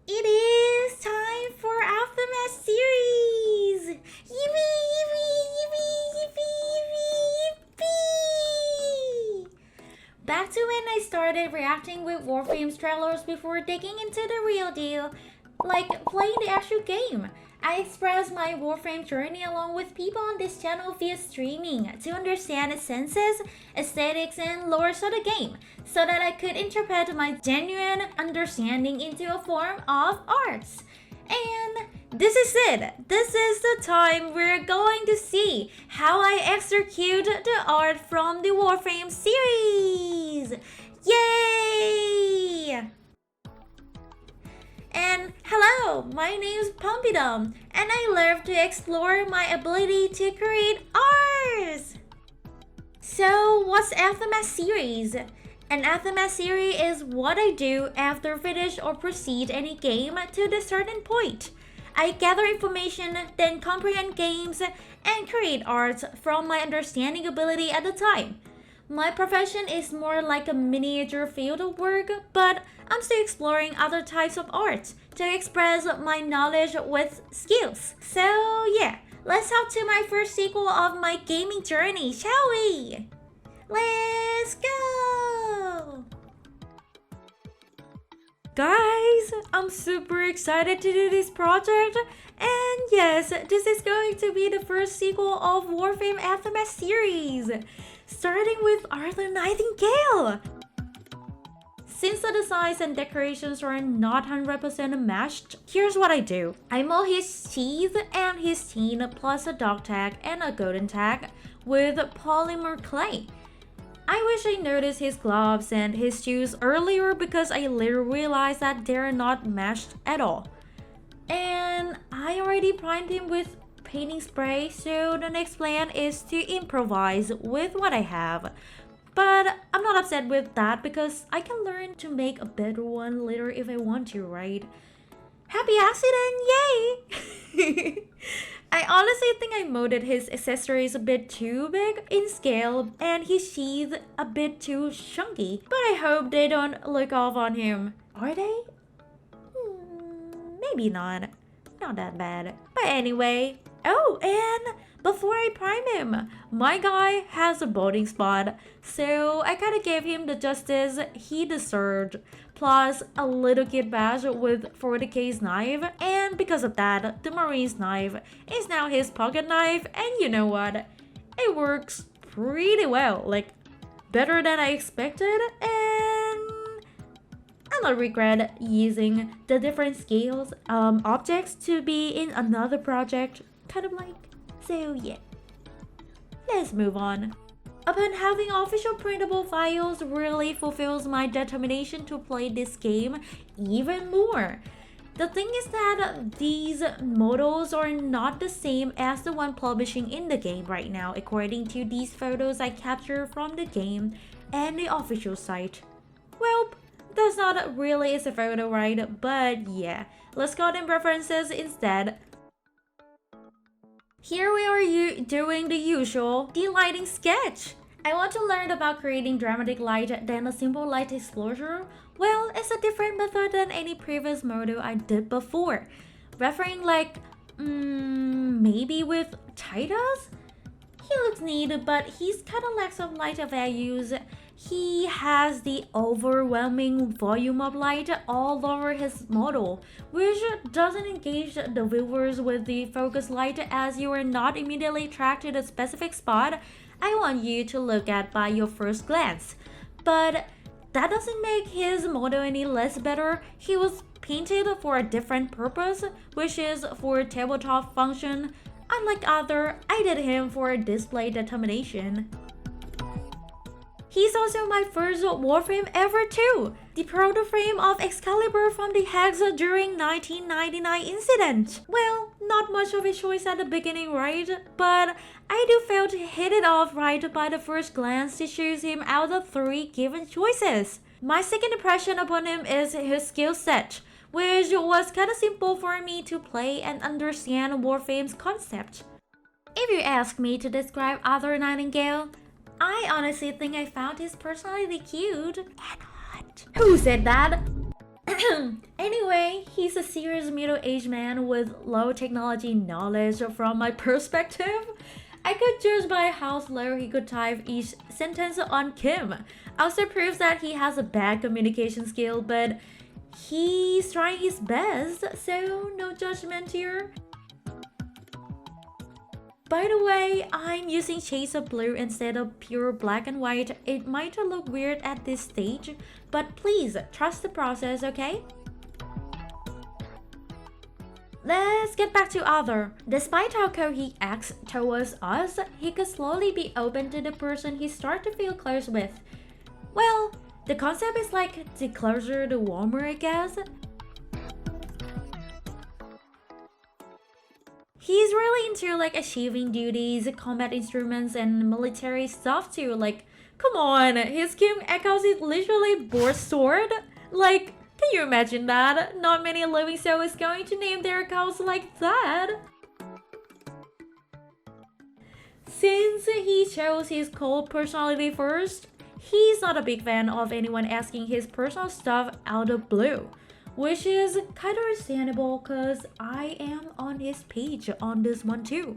It is time for Aftermath series! Yippee, yippee, yippee, yippee, yippee, yippee! Back to when I started reacting with Warframe's trailers before digging into the real deal, like playing the actual game. I expressed my Warframe journey along with people on this channel via streaming to understand its senses, aesthetics, and lores of the game, so that I could interpret my genuine understanding into a form of arts. And this is it. This is the time we're going to see how I execute the art from the Warframe series. Yay! And hello, my name is Pompidom, and I love to explore my ability to create art. So, what's Aftermath series? An Aftermath series is what I do after finish or proceed any game to the certain point. I gather information, then comprehend games, and create art from my understanding ability at the time. My profession is more like a miniature field of work, but I'm still exploring other types of art to express my knowledge with skills. So yeah, let's hop to my first sequel of my gaming journey, shall we? Let's go! Guys, I'm super excited to do this project, and yes, this is going to be the first sequel of Warframe Aftermath series, starting with Arthur Nightingale. Since the designs and decorations are not 100% matched, here's what I do. I mold his teeth and his teeth plus a dog tag and a golden tag with polymer clay. I wish I noticed his gloves and his shoes earlier because I later realized that they're not matched at all. And I already primed him with painting spray, so the next plan is to improvise with what I have. But I'm not upset with that because I can learn to make a better one later if I want to, right? Happy accident, yay! I honestly think I molded his accessories a bit too big in scale and his sheath a bit too chunky, but I hope they don't look off on him. Are they? Maybe not. Not that bad. But anyway. Oh, and before I prime him, my guy has a balding spot, so I kinda gave him the justice he deserved, plus a little kid badge with 40k's knife, and because of that, the Marine's knife is now his pocket knife, and you know what? It works pretty well, like better than I expected, and I don't regret using the different scales objects to be in another project, kind of like. So yeah, let's move on. Upon having official printable files really fulfills my determination to play this game even more. The thing is that these models are not the same as the one publishing in the game right now, according to these photos I captured from the game and the official site. Well, that's not really a photo, right? But yeah, let's go to references instead. Here we are doing the usual delighting sketch. I want to learn about creating dramatic light than a simple light exposure. Well, it's a different method than any previous model I did before. Referring like, maybe with Titus? He looks neat, but he's kinda lacks of light values. He has the overwhelming volume of light all over his model, which doesn't engage the viewers with the focus light as you are not immediately attracted to a specific spot I want you to look at by your first glance. But that doesn't make his model any less better. He was painted for a different purpose, which is for tabletop function. Unlike other, I did him for display determination. He's also my first Warframe ever too! The proto-frame of Excalibur from the Hex during 1999 incident. Well, not much of a choice at the beginning, right? But I do fail to hit it off right by the first glance to choose him out of 3 given choices. My second impression upon him is his skill set, which was kinda simple for me to play and understand Warframe's concept. If you ask me to describe Arthur Nightingale, I honestly think I found his personality cute and hot. Who said that? Anyway, he's a serious middle-aged man with low technology knowledge from my perspective. I could judge by how slow he could type each sentence on Kim. Also proves that he has a bad communication skill, but he's trying his best, so no judgment here. By the way, I'm using shades of blue instead of pure black and white. It might look weird at this stage, but please trust the process, okay? Let's get back to Arthur. Despite how cold he acts towards us, he could slowly be open to the person he started to feel close with. Well, the concept is like the closer the warmer, I guess. He's really into like achieving duties, combat instruments, and military stuff too. Like, come on, his Kim Echoes is literally Boar's sword. Like, can you imagine that? Not many living soul is going to name their cows like that. Since he chose his cold personality first, he's not a big fan of anyone asking his personal stuff out of blue. Which is kind of understandable because I am on his page on this one too.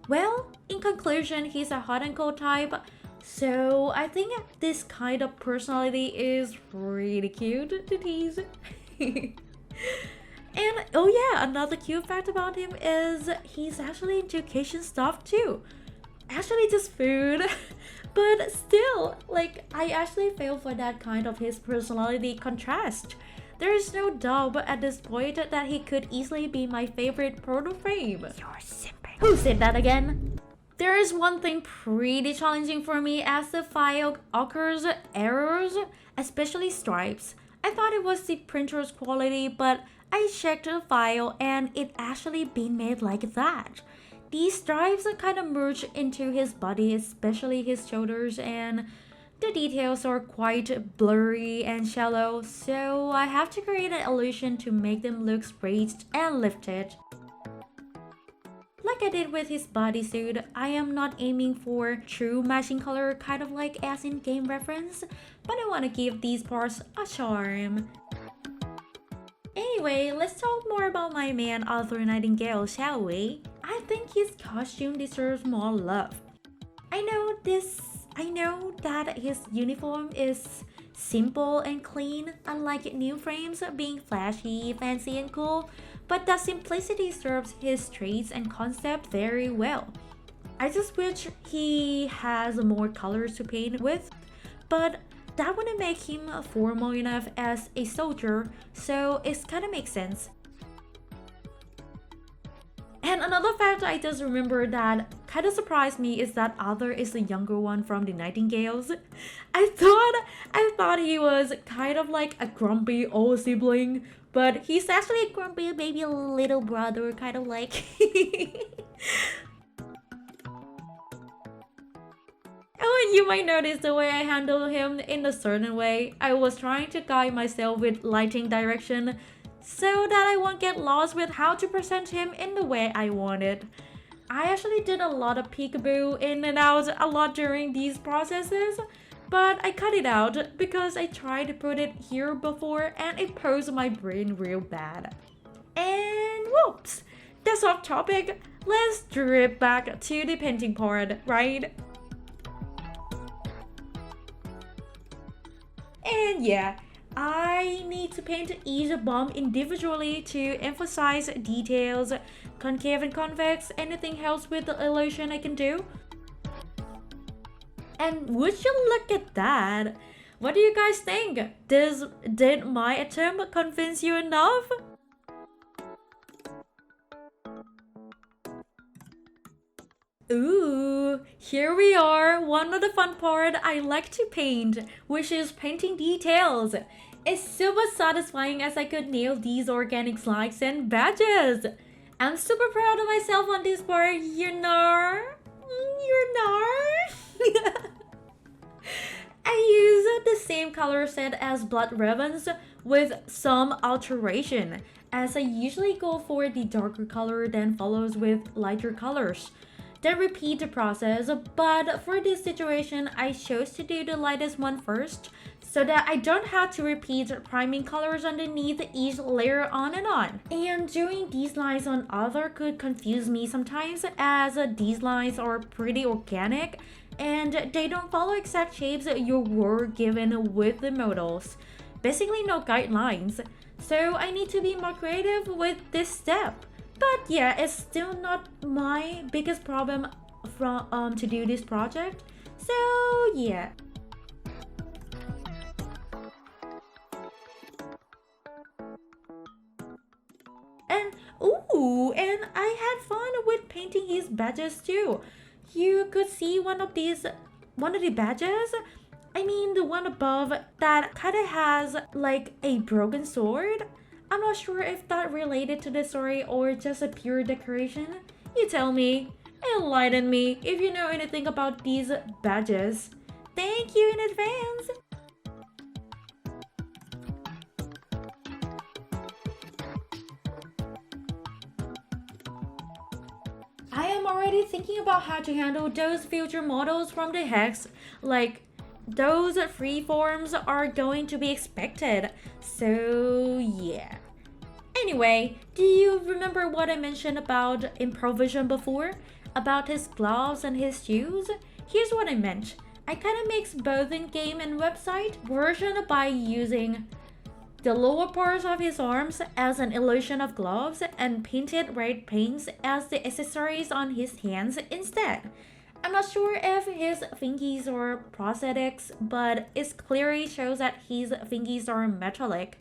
Well, in conclusion, he's a hot and cold type, so I think this kind of personality is really cute to tease. And oh yeah, another cute fact about him is he's actually into Cajun stuff too. Actually just food. But still, like, I actually feel for that kind of his personality contrast. There is no doubt at this point that he could easily be my favorite proto-frame. You're simping. Who said that again? There is one thing pretty challenging for me as the file occurs errors, especially stripes. I thought it was the printer's quality, but I checked the file and it actually been made like that. These stripes are kind of merged into his body, especially his shoulders, and the details are quite blurry and shallow, so I have to create an illusion to make them look raised and lifted. Like I did with his bodysuit, I am not aiming for true matching color, kind of like as in game reference, but I want to give these parts a charm. Anyway, let's talk more about my man Arthur Nightingale, shall we? I think his costume deserves more love. I know that his uniform is simple and clean, unlike new frames being flashy, fancy and cool, but that simplicity serves his traits and concept very well. I just wish he has more colors to paint with, but that wouldn't make him formal enough as a soldier, so it kinda makes sense. And another fact I just remembered that kinda surprised me is that Arthur is the younger one from the Nightingales. I thought he was kind of like a grumpy old sibling, but he's actually a grumpy baby little brother, kind of like. Oh, and you might notice the way I handle him in a certain way. I was trying to guide myself with lighting direction so that I won't get lost with how to present him in the way I wanted. I actually did a lot of peekaboo in and out a lot during these processes, but I cut it out because I tried to put it here before and it posed my brain real bad. And whoops, that's off topic. Let's drip back to the painting part, right? And yeah, I need to paint each bomb individually to emphasize details, concave and convex, anything helps with the illusion I can do. And would you look at that? What do you guys think? Did my attempt convince you enough? Ooh, here we are, one of the fun part I like to paint, which is painting details. It's super satisfying as I could nail these organic slides and badges. I'm super proud of myself on this part, you know? I use the same color set as Blood Ribbons with some alteration, as I usually go for the darker color then follows with lighter colors. Then repeat the process, but for this situation I chose to do the lightest one first, so that I don't have to repeat priming colors underneath each layer on and on. And doing these lines on other could confuse me sometimes, as these lines are pretty organic and they don't follow exact shapes you were given with the models. Basically no guidelines. So I need to be more creative with this step. But yeah, it's still not my biggest problem from to do this project. So yeah. And and I had fun with painting his badges too. You could see one of the badges. I mean the one above that kinda has like a broken sword. I'm not sure if that related to the story or just a pure decoration. You tell me. Enlighten me if you know anything about these badges. Thank you in advance. I am already thinking about how to handle those future models from the Hex. Like, those free forms are going to be expected. So, yeah. Anyway, do you remember what I mentioned about improvisation before? About his gloves and his shoes? Here's what I meant. I kinda mix both in-game and website version by using the lower parts of his arms as an illusion of gloves and painted red paints as the accessories on his hands instead. I'm not sure if his fingies are prosthetics, but it clearly shows that his fingies are metallic.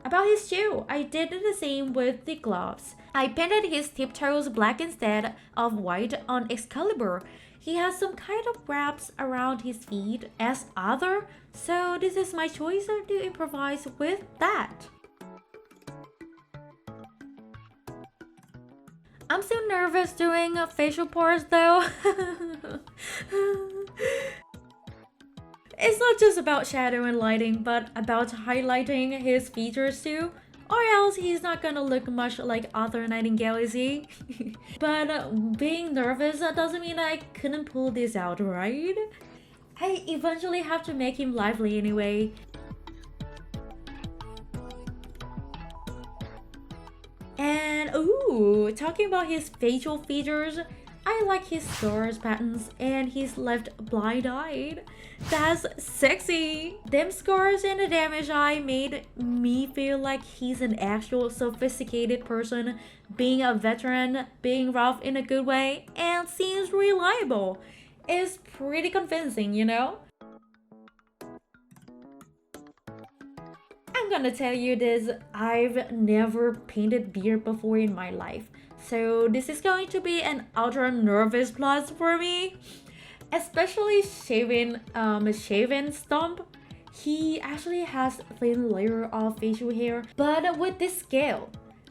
About his shoe, I did the same with the gloves. I painted his tiptoes black instead of white on Excalibur. He has some kind of wraps around his feet as other, so this is my choice to improvise with that. I'm still nervous doing facial parts though. It's not just about shadow and lighting, but about highlighting his features too. Or else he's not gonna look much like other Nightingale, is he? But being nervous doesn't mean I couldn't pull this out, right? I eventually have to make him lively anyway. And talking about his facial features, I like his scars patterns and his left blind-eyed. That's sexy! Them scars and the damage eye made me feel like he's an actual sophisticated person, being a veteran, being rough in a good way, and seems reliable. It's pretty convincing, you know? I'm gonna tell you this, I've never painted beard before in my life. So this is going to be an ultra nervous plus for me. Especially shaven stump. He actually has thin layer of facial hair, but with this scale,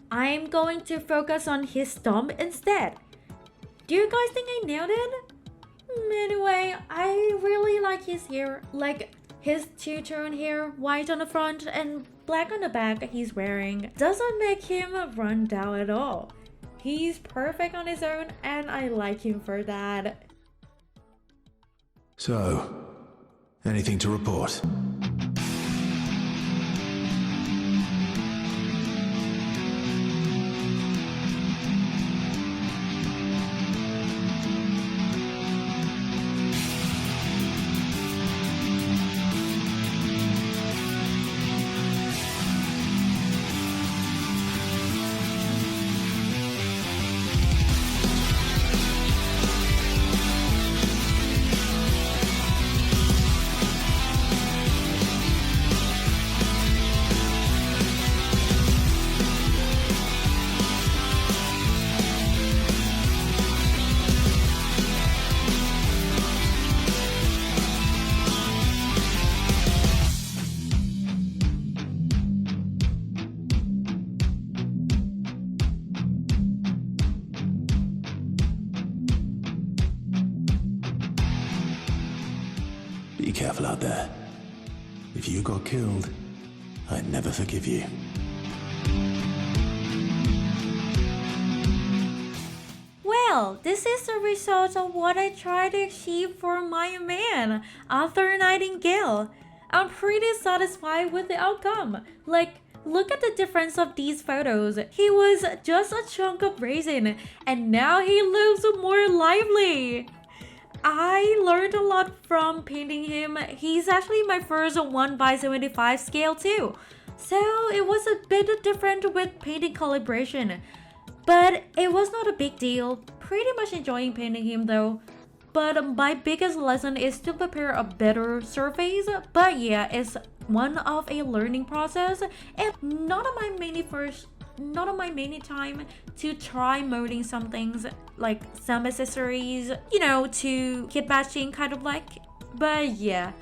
I'm going to focus on his stump instead. Do you guys think I nailed it? Anyway, I really like his hair, like his two-tone hair, white on the front and black on the back he's wearing. Doesn't make him run down at all. He's perfect on his own and I like him for that. So, anything to report? Be careful out there. If you got killed, I'd never forgive you. Well, Well, this is the result of what I tried to achieve for my man after Nightingale. I'm pretty satisfied with the outcome. Like, look at the difference of these photos. He was just a chunk of resin, and now he looks more lively. I learned a lot from painting him. He's actually my first 1:75 scale too. So it was a bit different with painting calibration. But it was not a big deal. Pretty much enjoying painting him though. But my biggest lesson is to prepare a better surface. But yeah, it's one of a learning process and not on my main time to try molding some things like some accessories, to kit batching kind of like. But yeah,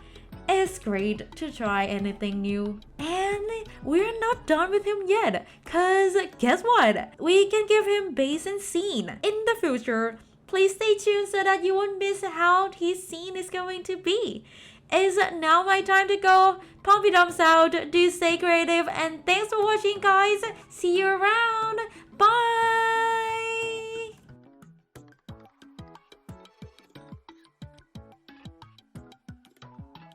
it's great to try anything new. And we're not done with him yet, cause guess what? We can give him base and scene in the future. Please stay tuned so that you won't miss how his scene is going to be. It's now my time to go. Pumpy thumbs out, do stay creative, and thanks for watching guys. See you around.